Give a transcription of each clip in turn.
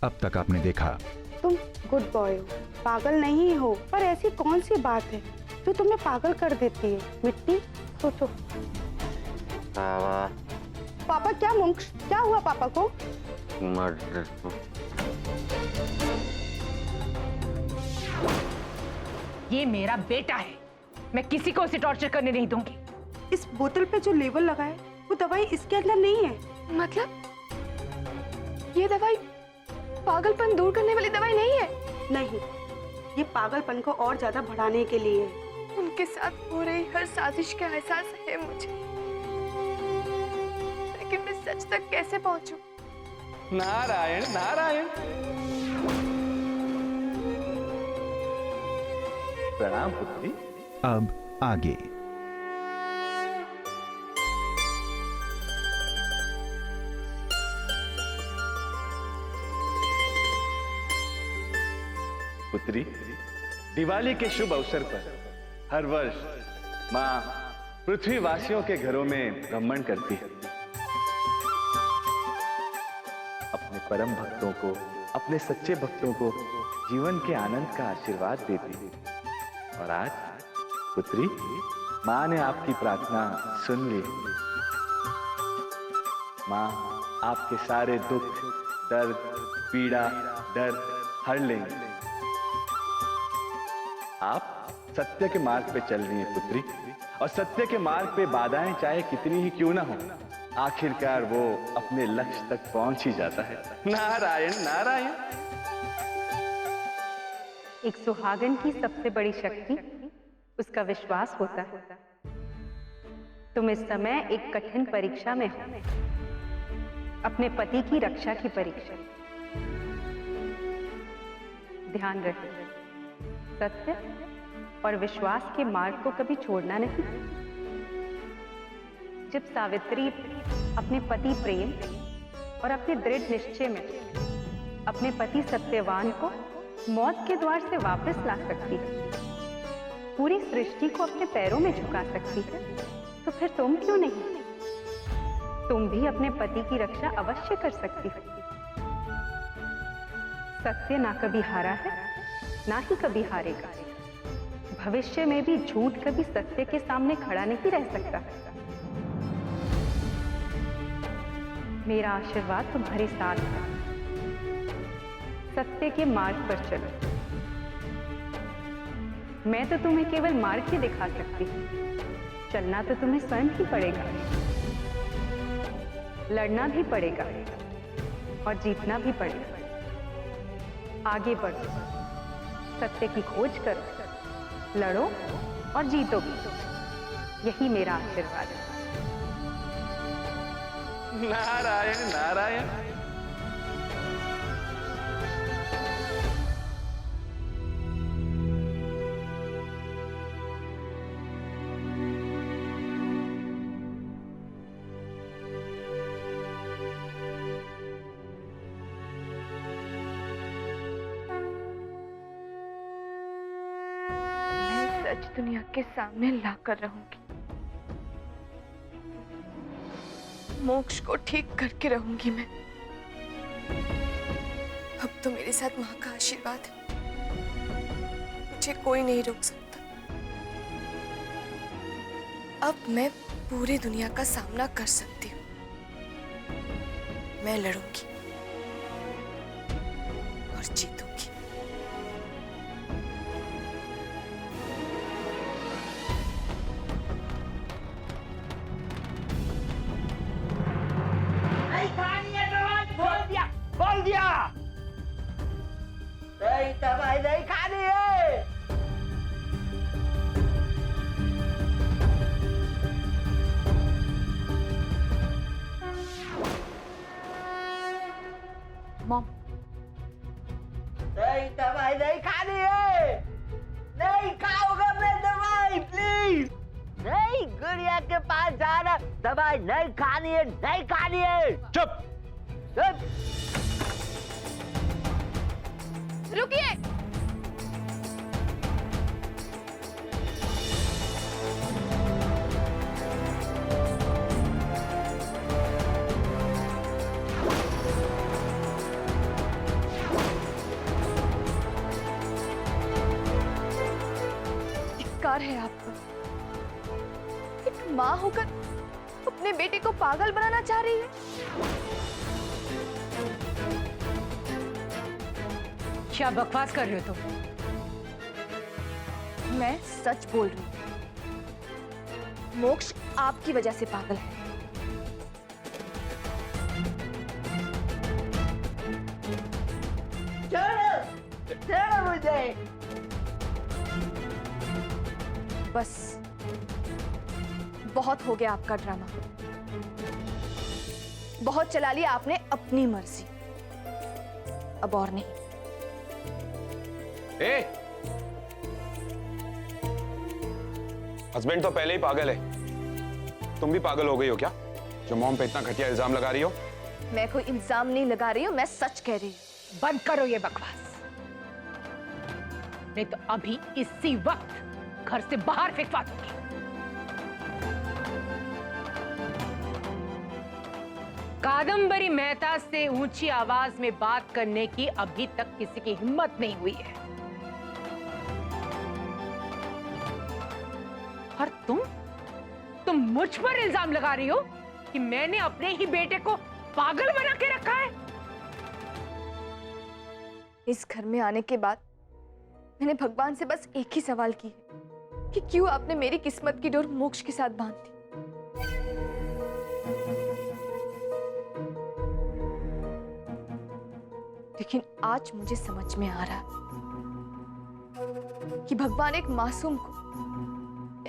अब तक आपने देखा। तुम गुड बॉय हो, पागल नहीं हो, पर ऐसी कौन सी बात है जो तुम्हें पागल कर देती है? मिट्टी, सोचो। पापा क्या मोक्ष, क्या हुआ पापा को? ये मेरा बेटा है, मैं किसी को उसे टॉर्चर करने नहीं दूंगी। इस बोतल पे जो लेबल लगा है वो दवाई इसके अंदर नहीं है। मतलब ये दवाई पागलपन दूर करने वाली दवाई नहीं है? नहीं, ये पागलपन को और ज्यादा बढ़ाने के लिए है। उनके साथ हो रही हर साजिश का एहसास है मुझे, लेकिन मैं सच तक कैसे पहुंचूं? नारायण नारायण। प्रणाम पुत्री। अब आगे। पुत्री, दिवाली के शुभ अवसर पर हर वर्ष माँ पृथ्वीवासियों के घरों में भ्रमण करती है, अपने परम भक्तों को, अपने सच्चे भक्तों को जीवन के आनंद का आशीर्वाद देती है। और आज पुत्री, माँ ने आपकी प्रार्थना सुन ली। माँ आपके सारे दुख, दर्द, पीड़ा, डर हर लेंगे। आप सत्य के मार्ग पे चल रही हैं पुत्री, और सत्य के मार्ग पे बाधाएं चाहे कितनी ही क्यों ना हो, आखिरकार वो अपने लक्ष्य तक पहुंच ही जाता है। नारायण नारायण। एक सुहागन की सबसे बड़ी शक्ति उसका विश्वास होता है। तुम इस समय एक कठिन परीक्षा में हो, अपने पति की रक्षा की परीक्षा। ध्यान रहे, सत्य और विश्वास के मार्ग को कभी छोड़ना नहीं। जब सावित्री अपने पति प्रेम और अपने दृढ़ निश्चय में अपने पति सत्यवान को मौत के द्वार से वापस ला सकती है, पूरी सृष्टि को अपने पैरों में झुका सकती है, तो फिर तुम क्यों नहीं? तुम भी अपने पति की रक्षा अवश्य कर सकती हो। सत्य ना कभी हारा है, ना ही कभी हारेगा। भविष्य में भी झूठ कभी सत्य के सामने खड़ा नहीं रह सकता। मेरा आशीर्वाद तुम्हारे साथ है। सत्य के मार्ग पर चलो। मैं तो तुम्हें केवल मार्ग ही दिखा सकती हूँ, चलना तो तुम्हें स्वयं ही पड़ेगा, लड़ना भी पड़ेगा और जीतना भी पड़ेगा। आगे बढ़ो, सत्य की खोज करो, लड़ो और जीतो भी। यही मेरा आशीर्वाद है। नारायण नारायण। सच दुनिया के सामने लाकर रहूंगी, मोक्ष को ठीक करके रहूंगी मैं। अब तो मेरे साथ मां का आशीर्वाद है, मुझे कोई नहीं रोक सकता। अब मैं पूरी दुनिया का सामना कर सकती हूँ। मैं लड़ूंगी और जीतूंगी। बोल दिया, नहीं दवाई नहीं खानी है। मॉम, नहीं दवाई नहीं खानी है। नहीं खाओगे मैं दवाई, प्लीज। नहीं, गुड़िया के पास जाना, दवाई नहीं खानी है, नहीं खानी है। चुप। चुप। रुकिए। अहंकार है आप पर। एक माँ होकर अपने बेटे को पागल बनाना चाह रही है। क्या बकवास कर रहे हो तुम? मैं सच बोल रही हूँ। मोक्ष आपकी वजह से पागल है। छोड़ो मुझे। बस बहुत हो गया आपका ड्रामा। बहुत चला लिया आपने अपनी मर्जी, अब और नहीं। हस्बैंड तो पहले ही पागल है, तुम भी पागल हो गई हो क्या जो मॉम पे इतना घटिया इल्जाम लगा रही हो? मैं कोई इल्जाम नहीं लगा रही हूँ, मैं सच कह रही हूँ। बंद करो ये बकवास, नहीं तो अभी इसी वक्त घर से बाहर फेंकवा दूंगी। कादम्बरी मेहता से ऊंची आवाज में बात करने की अभी तक किसी की हिम्मत नहीं हुई है। और तुम मुझ पर इल्जाम लगा रही हो कि मैंने अपने ही बेटे को पागल बना के रखा है। इस घर में आने के बाद मैंने भगवान से बस एक ही सवाल की है कि क्यों आपने मेरी किस्मत की डोर मोक्ष के साथ बांध दी। लेकिन आज मुझे समझ में आ रहा है कि भगवान एक मासूम को,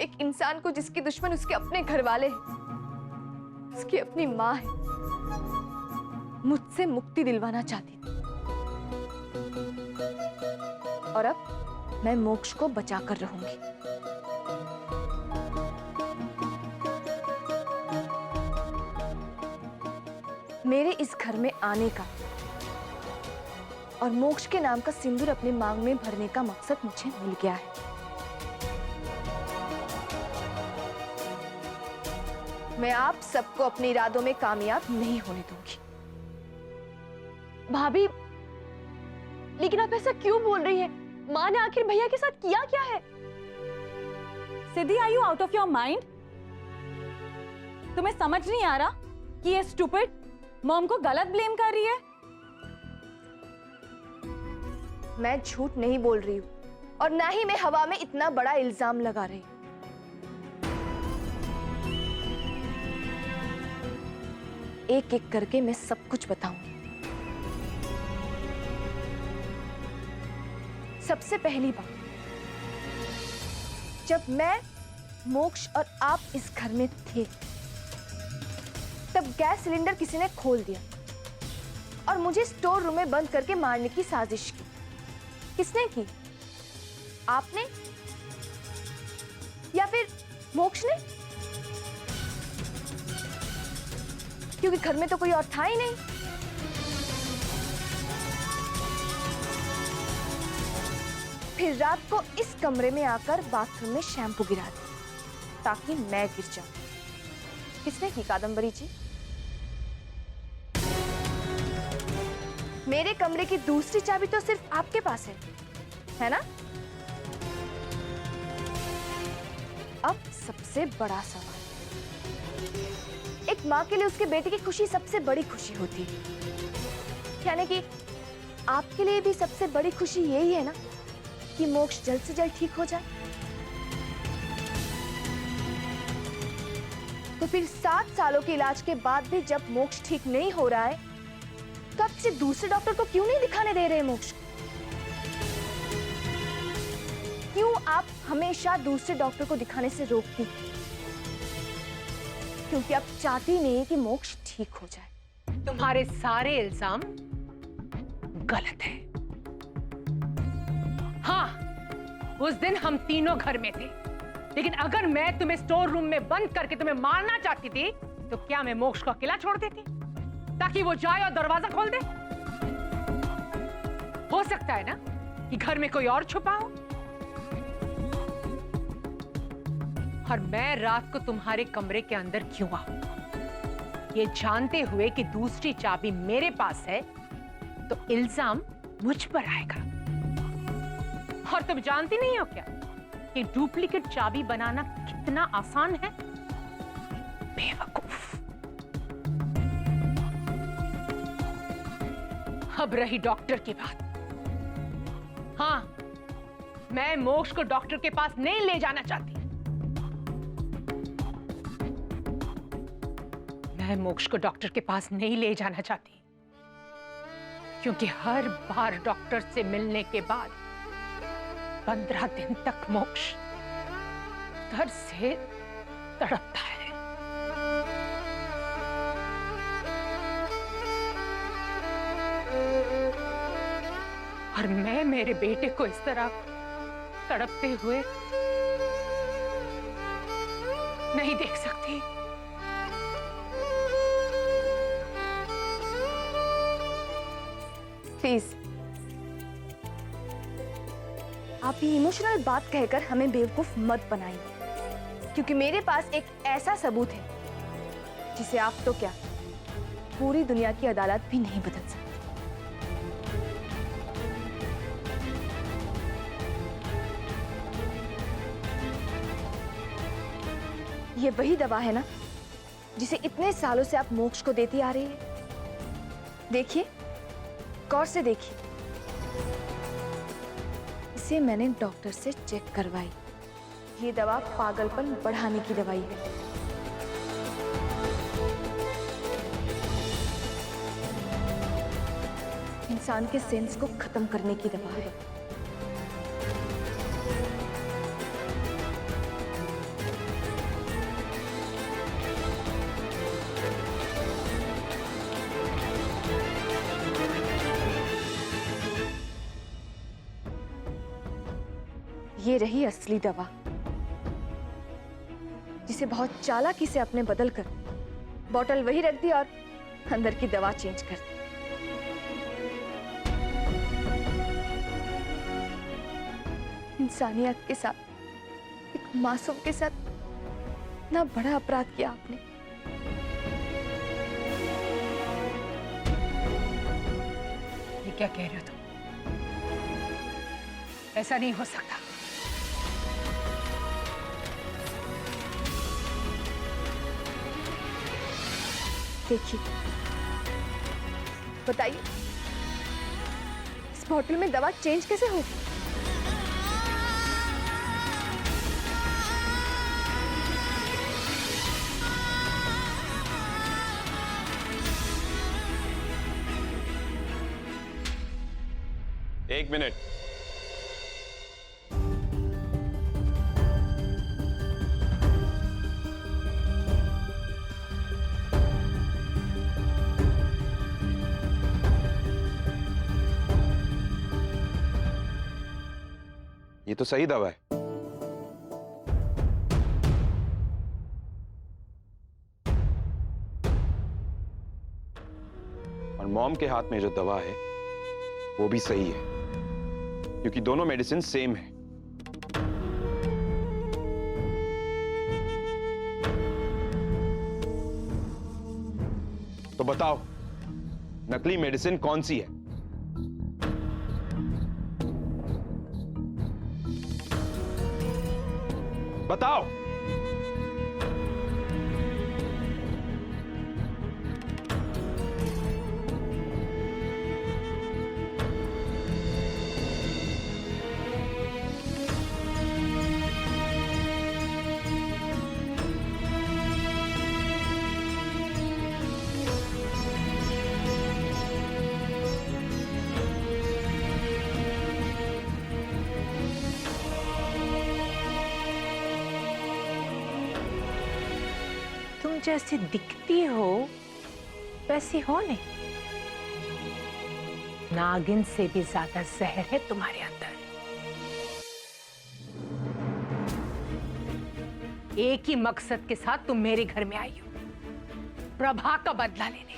एक इंसान को जिसके दुश्मन उसके अपने घर वाले हैं, उसकी अपनी माँ है, मुझसे मुक्ति दिलवाना चाहती थी। और अब मैं मोक्ष को बचाकर रहूंगी। मेरे इस घर में आने का और मोक्ष के नाम का सिंदूर अपने मांग में भरने का मकसद मुझे मिल गया है। मैं आप सबको अपने इरादों में कामयाब नहीं होने दूंगी। भाभी, लेकिन आप ऐसा क्यों बोल रही हैं? माँ ने आखिर भैया के साथ किया क्या है? Siddhi, are you out of your mind? तुम्हें समझ नहीं आ रहा कि ये स्टूपिड मॉम को गलत ब्लेम कर रही है? मैं झूठ नहीं बोल रही हूँ और ना ही मैं हवा में इतना बड़ा इल्जाम लगा रही हूँ। एक एक करके मैं सब कुछ बताऊंगी। सबसे पहली बात, जब मैं, मोक्ष और आप इस घर में थे, तब गैस सिलेंडर किसी ने खोल दिया और मुझे स्टोर रूम में बंद करके मारने की साजिश की। किसने की? आपने या फिर मोक्ष ने? क्योंकि घर में तो कोई और था ही नहीं। फिर रात को इस कमरे में आकर बाथरूम में शैम्पू गिरा दिया ताकि मैं गिर जाऊं। किसने की कादम्बरी जी? मेरे कमरे की दूसरी चाबी तो सिर्फ आपके पास है ना? अब सबसे बड़ा सवाल, एक माँ के लिए उसके बेटे की खुशी सबसे बड़ी खुशी होती है, यानी कि आपके लिए भी सबसे बड़ी खुशी यही है ना कि मोक्ष जल्द से जल्द ठीक हो जाए। तो फिर 7 सालों के इलाज के बाद भी जब मोक्ष ठीक नहीं हो रहा है, तो आप किसी दूसरे डॉक्टर को क्यों नहीं दिखाने दे रहे मोक्ष को? क्यों आप हमेशा दूसरे डॉक्टर को दिखाने से रोकती हैं? क्योंकि आप चाहती नहीं कि मोक्ष ठीक हो जाए। तुम्हारे सारे इल्जाम गलत है। हाँ, उस दिन हम तीनों घर में थे, लेकिन अगर मैं तुम्हें स्टोर रूम में बंद करके तुम्हें मारना चाहती थी, तो क्या मैं मोक्ष को अकेला छोड़ देती ताकि वो जाए और दरवाजा खोल दे? हो सकता है ना कि घर में कोई और छुपा हो। और मैं रात को तुम्हारे कमरे के अंदर क्यों आऊं? ये जानते हुए कि दूसरी चाबी मेरे पास है, तो इल्जाम मुझ पर आएगा। और तुम जानती नहीं हो क्या कि डुप्लीकेट चाबी बनाना कितना आसान है? बेवकूफ। अब रही डॉक्टर की बात। हाँ, मैं मोक्ष को डॉक्टर के पास नहीं ले जाना चाहती। मैं मोक्ष को डॉक्टर के पास नहीं ले जाना चाहती, क्योंकि हर बार डॉक्टर से मिलने के बाद 15 दिन तक मोक्ष दर्द से तड़पता है। और मैं मेरे बेटे को इस तरह तड़पते हुए नहीं देख सकती। प्लीज, आप ये इमोशनल बात कहकर हमें बेवकूफ मत बनाइए, क्योंकि मेरे पास एक ऐसा सबूत है जिसे आप तो क्या, पूरी दुनिया की अदालत भी नहीं बदल सकती। ये वही दवा है ना जिसे इतने सालों से आप मोक्ष को देती आ रही है। देखिए, गौर से देखिए, इसे मैंने डॉक्टर से चेक करवाई। ये दवा पागलपन बढ़ाने की दवाई है। इंसान के सेंस को खत्म करने की दवा है। ये रही असली दवा, जिसे बहुत चालाकी से अपने बदल कर बोतल वही रख दी और अंदर की दवा चेंज कर दी। इंसानियत के साथ, एक मासूम के साथ इतना बड़ा अपराध किया आपने। ये क्या कह रहे हो तुम? ऐसा नहीं हो सकता। देखिए, बताइए, इस बोतल में दवा चेंज कैसे होगी? एक मिनट। ये तो सही दवा है। और मॉम के हाथ में जो दवा है वो भी सही है, क्योंकि दोनों मेडिसिन सेम है। तो बताओ, नकली मेडिसिन कौन सी है? बताओ। तुम जैसी दिखती हो वैसी हो नहीं। नागिन से भी ज्यादा जहर है तुम्हारे अंदर। एक ही मकसद के साथ तुम मेरे घर में आई हो, प्रभा का बदला लेने,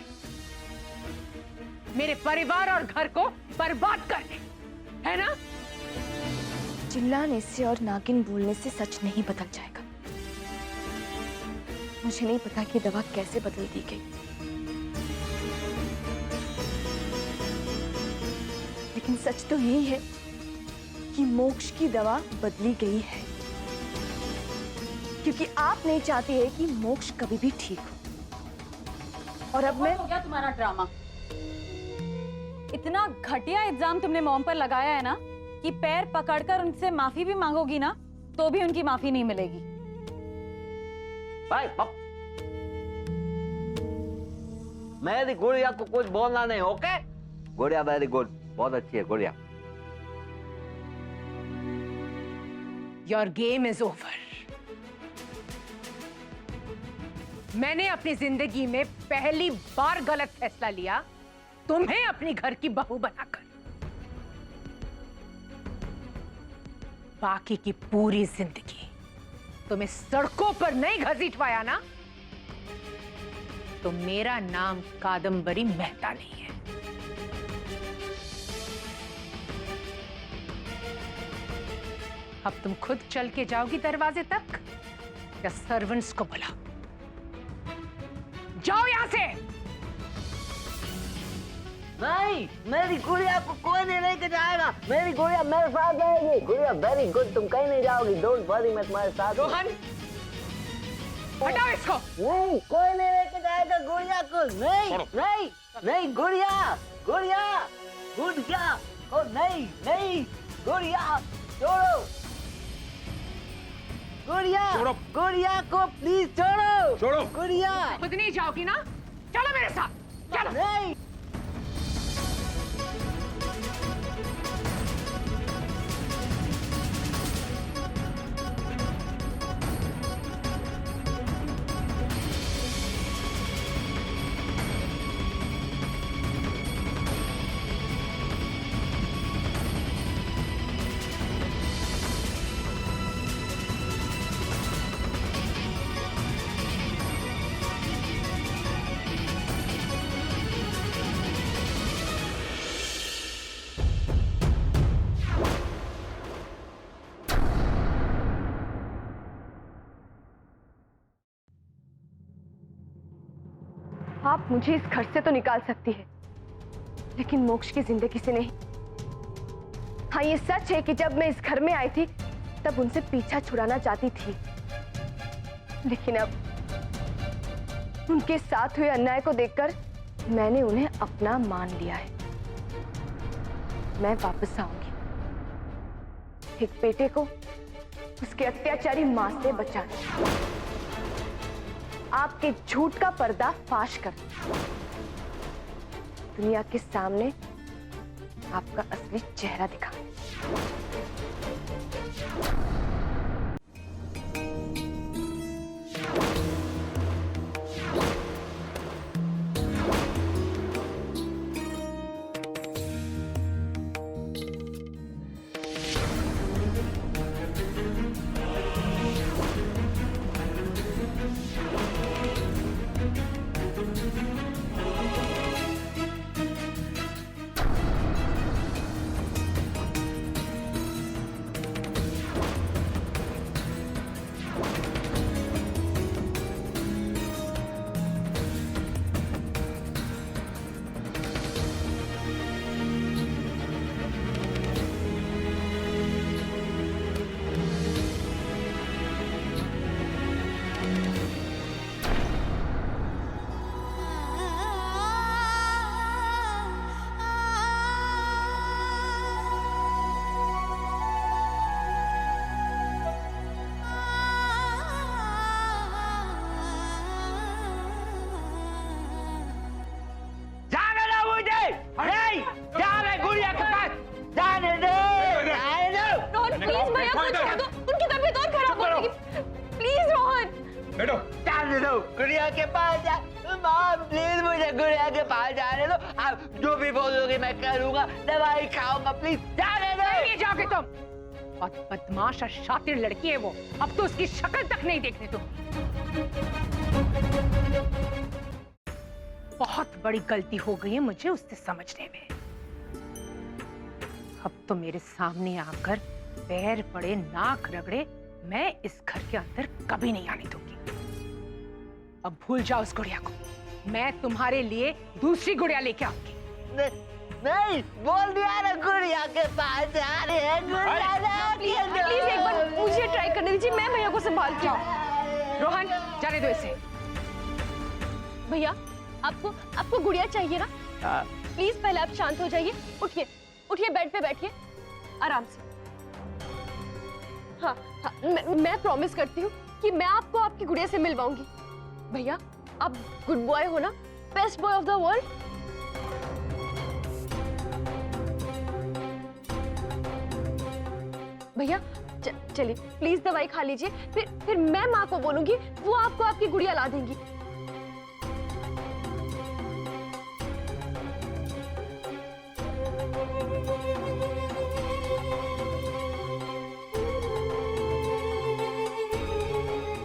मेरे परिवार और घर को बर्बाद करने, है ना? चिल्लाने से और नागिन बोलने से सच नहीं बदल जाएगा। मुझे नहीं पता कि दवा कैसे बदल दी गई, लेकिन सच तो यही है कि मोक्ष की दवा बदली गई है। क्योंकि आप नहीं चाहती है कि मोक्ष कभी भी ठीक हो। और अब मैं हो गया तुम्हारा ड्रामा। इतना घटिया इल्जाम तुमने मॉम पर लगाया है ना कि पैर पकड़कर उनसे माफी भी मांगोगी ना तो भी उनकी माफी नहीं मिलेगी। भाई मेरी गुड़िया को कुछ बोलना नहीं, ओके? गुड़िया वेरी गुड, बहुत अच्छी है गुड़िया। Your game is over. मैंने अपनी जिंदगी में पहली बार गलत फैसला लिया, तुम्हें अपनी घर की बहू बनाकर। बाकी की पूरी जिंदगी तुम्हें सड़कों पर नहीं घसीटवाया ना, तो मेरा नाम कादम्बरी मेहता नहीं है। अब तुम खुद चल के जाओगी दरवाजे तक या सर्वेंट्स को बुलाओ? जाओ यहां से। नहीं, मेरी गुड़िया को कोई नहीं लेके जाएगा। मेरी गुड़िया मेरे साथ जाएगी। गुड़िया वेरी गुड, तुम कहीं नहीं जाओगी। डोंट वरी, मैं तुम्हारे साथ हूँ। रोहन, हटाओ इसको। नहीं, कोई नहीं लेके जाएगा गुड़िया को। नहीं नहीं नहीं, गुड़िया गुड़िया गुड़िया ओ नहीं नहीं, गुड़िया छोड़ो। गुड़िया छोड़ो। गुड़िया को प्लीज छोड़ो। छोड़ो। गुड़िया खुद नहीं जाओगी ना? चलो मेरे साथ, चलो। नहीं। आप मुझे इस घर से तो निकाल सकती है, लेकिन मोक्ष की जिंदगी से नहीं। हाँ, ये सच है कि जब मैं इस घर में आई थी तब उनसे पीछा छुड़ाना चाहती थी, लेकिन अब उनके साथ हुए अन्याय को देखकर मैंने उन्हें अपना मान लिया है। मैं वापस आऊंगी, एक बेटे को उसके अत्याचारी मां से बचाने, आपके झूठ का पर्दा फाश कर दुनिया के सामने आपका असली चेहरा दिखा। नहीं, जाने गुड़िया के पास, जाने दो, जाने दो। रोहन प्लीज भैया को छोड़ दो, उनकी तबीयत और खराब हो जाएगी। प्लीज रोहन, बैठो। जाने दो, गुड़िया के पास जा। माँ प्लीज मुझे गुड़िया के पास जाने दो। आप जो भी बोलोगे मैं करूँगा, दवाई खाऊंगा, प्लीज जाने दो। नहीं जाओगे तुम। बहुत बदमाश और शातिर लड़की है वो, अब तो उसकी शक्ल तक नहीं देखने तुम। बहुत बड़ी गलती हो गई है मुझे उससे समझने में। अब तो मेरे सामने आकर पैर पड़े, नाक रगड़े, मैं इस घर के अंदर कभी नहीं आने दूंगी। अब भूल जाओ उस गुड़िया को, मैं तुम्हारे लिए दूसरी गुड़िया लेके आऊंगी। नहीं, बोल दिया ना गुड़िया के पास जा रहे हैं। गुड़िया प्लीज एक बार मुझे ट्राई करने दीजिए, मैं भैया को संभालती हूँ। रोहन, जाने दो इसे। भैया, आपको आपको गुड़िया चाहिए ना? प्लीज पहले आप शांत हो जाइए। उठिए, उठिए, बेड पे बैठिए आराम से। हाँ, हाँ, मैं प्रॉमिस करती हूँ कि मैं आपको आपकी गुड़िया से मिलवाऊंगी। भैया, आप गुड बॉय हो ना, best boy of the world. भैया चलिए, प्लीज दवाई खा लीजिए, फिर मैं माँ को बोलूंगी, वो आपको आपकी गुड़िया ला देंगी।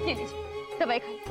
ये लीजिए, दवाई खाइए।